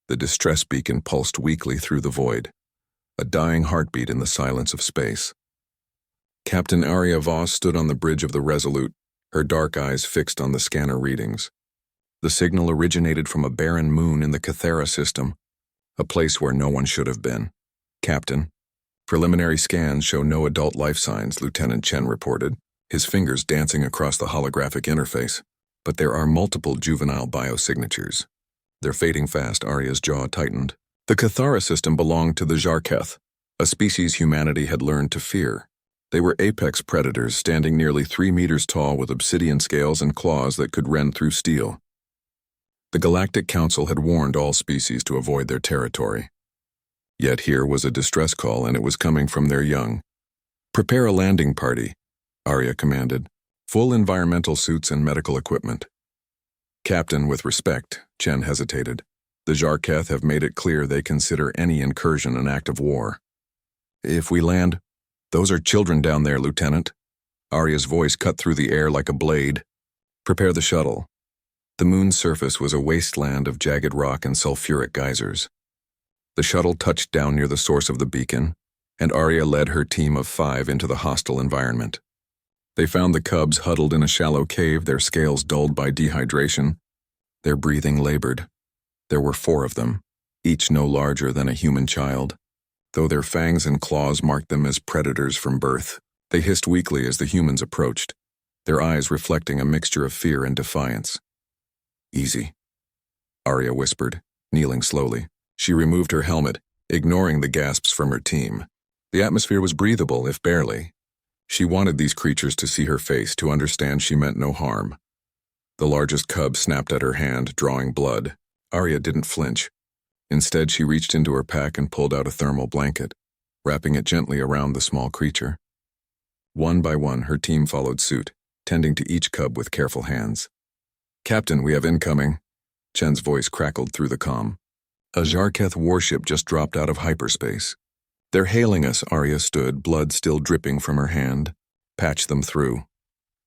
The distress beacon pulsed weakly through the void, a dying heartbeat in the silence of space. Captain Arya Voss stood on the bridge of the Resolute, her dark eyes fixed on the scanner readings. The signal originated from a barren moon in the Cathera system, a place where no one should have been. Captain, preliminary scans show no adult life signs, Lieutenant Chen reported, his fingers dancing across the holographic interface. But there are multiple juvenile biosignatures. They're fading fast, Arya's jaw tightened. The Cathara system belonged to the Jarketh, a species humanity had learned to fear. They were apex predators standing nearly 3 meters tall with obsidian scales and claws that could rend through steel. The Galactic Council had warned all species to avoid their territory. Yet here was a distress call, and it was coming from their young. "Prepare a landing party," Arya commanded. "Full environmental suits and medical equipment." "Captain, with respect," Chen hesitated. "The Jarketh have made it clear they consider any incursion an act of war." "If we land, those are children down there, Lieutenant." Arya's voice cut through the air like a blade. "Prepare the shuttle." The moon's surface was a wasteland of jagged rock and sulfuric geysers. The shuttle touched down near the source of the beacon, and Arya led her team of 5 into the hostile environment. They found the cubs huddled in a shallow cave, their scales dulled by dehydration. Their breathing labored. There were 4 of them, each no larger than a human child. Though their fangs and claws marked them as predators from birth, they hissed weakly as the humans approached, their eyes reflecting a mixture of fear and defiance. "Easy," Arya whispered, kneeling slowly. She removed her helmet, ignoring the gasps from her team. The atmosphere was breathable, if barely. She wanted these creatures to see her face, to understand she meant no harm. The largest cub snapped at her hand, drawing blood. Arya didn't flinch. Instead, she reached into her pack and pulled out a thermal blanket, wrapping it gently around the small creature. One by one, her team followed suit, tending to each cub with careful hands. "Captain, we have incoming." Chen's voice crackled through the comm. "A Jarketh warship just dropped out of hyperspace." "They're hailing us," Arya stood, blood still dripping from her hand. "Patch them through."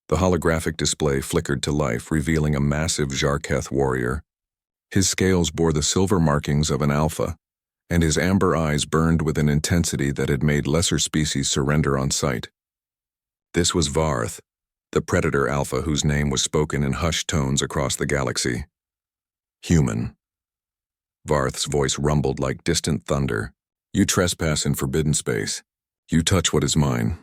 The holographic display flickered to life, revealing a massive Jarketh warrior. His scales bore the silver markings of an alpha, and his amber eyes burned with an intensity that had made lesser species surrender on sight. This was Varth, the predator alpha whose name was spoken in hushed tones across the galaxy. "Human." Varth's voice rumbled like distant thunder. "You trespass in forbidden space. You touch what is mine."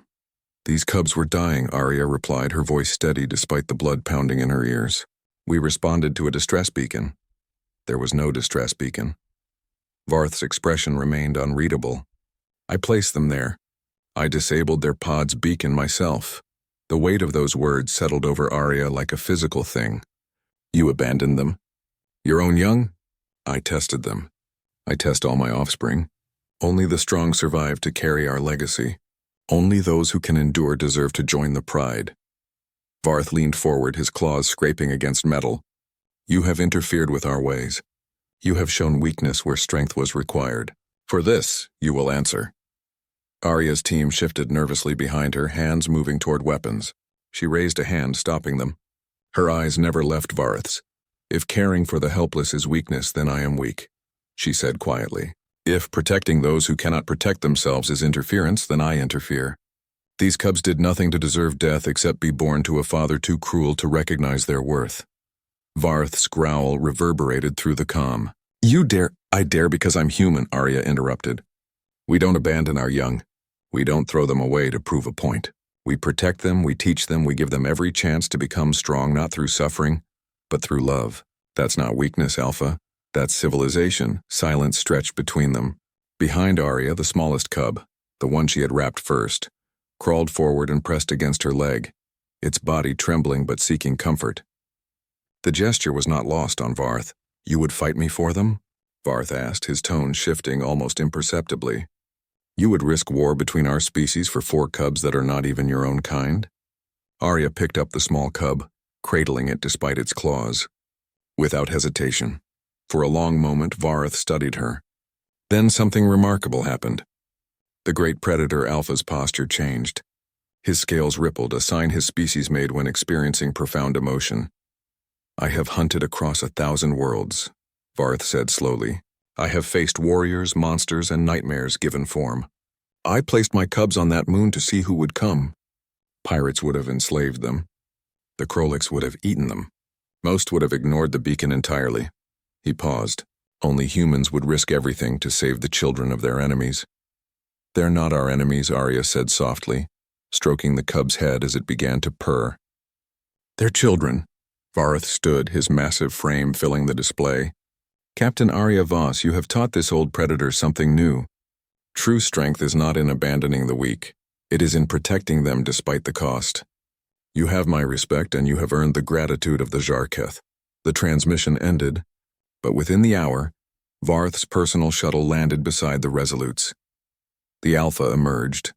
"These cubs were dying," Arya replied, her voice steady despite the blood pounding in her ears. "We responded to a distress beacon." There was no distress beacon. Varth's expression remained unreadable. "I placed them there. I disabled their pod's beacon myself." The weight of those words settled over Arya like a physical thing. "You abandoned them? Your own young?" "I tested them. I test all my offspring. Only the strong survive to carry our legacy. Only those who can endure deserve to join the pride." Varth leaned forward, his claws scraping against metal. "You have interfered with our ways. You have shown weakness where strength was required. For this, you will answer." Arya's team shifted nervously behind her, hands moving toward weapons. She raised a hand, stopping them. Her eyes never left Varth's. "If caring for the helpless is weakness, then I am weak," she said quietly. "If protecting those who cannot protect themselves is interference, then I interfere. These cubs did nothing to deserve death except be born to a father too cruel to recognize their worth." Varth's growl reverberated through the comm. "You dare—" "I dare because I'm human," Arya interrupted. "We don't abandon our young. We don't throw them away to prove a point. We protect them, we teach them, we give them every chance to become strong, not through suffering, but through love. That's not weakness, Alpha. That's civilization." Silence stretched between them. Behind Arya, the smallest cub, the one she had wrapped first, crawled forward and pressed against her leg, its body trembling but seeking comfort. The gesture was not lost on Varth. "You would fight me for them?" Varth asked, his tone shifting almost imperceptibly. "You would risk war between our species for 4 cubs that are not even your own kind?" Arya picked up the small cub, cradling it despite its claws. Without hesitation. For a long moment, Varth studied her. Then something remarkable happened. The great predator Alpha's posture changed. His scales rippled, a sign his species made when experiencing profound emotion. "I have hunted across 1,000 worlds," Varth said slowly. I have faced warriors, monsters, and nightmares given form. I placed my cubs on that moon to see who would come. Pirates would have enslaved them. The Krolix would have eaten them. Most would have ignored the beacon entirely. He paused. Only humans would risk everything to save the children of their enemies. They're not our enemies, Arya said softly, stroking the cub's head as it began to purr. They're children. Vareth stood, his massive frame filling the display. Captain Arya Voss, you have taught this old predator something new. True strength is not in abandoning the weak. It is in protecting them despite the cost. You have my respect and you have earned the gratitude of the Jarketh. The transmission ended, but within the hour, Vareth's personal shuttle landed beside the Resolutes. The Alpha emerged,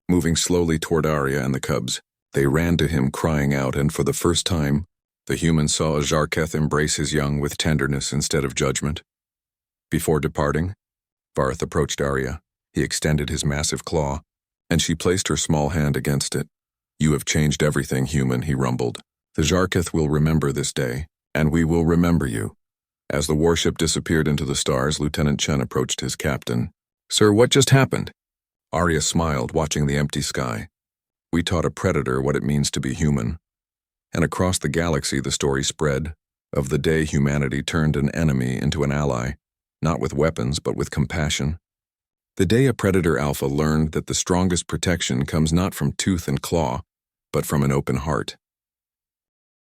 moving slowly toward Arya and the cubs. They ran to him crying out, and for the first time, the human saw a Jarketh embrace his young with tenderness instead of judgment. Before departing, Vareth approached Arya. He extended his massive claw, and she placed her small hand against it. You have changed everything, human, he rumbled. The Jarketh will remember this day, and we will remember you. As the warship disappeared into the stars, Lieutenant Chen approached his captain. Sir, what just happened? Arya smiled, watching the empty sky. We taught a predator what it means to be human. And across the galaxy the story spread, of the day humanity turned an enemy into an ally, not with weapons but with compassion. The day a predator alpha learned that the strongest protection comes not from tooth and claw, but from an open heart.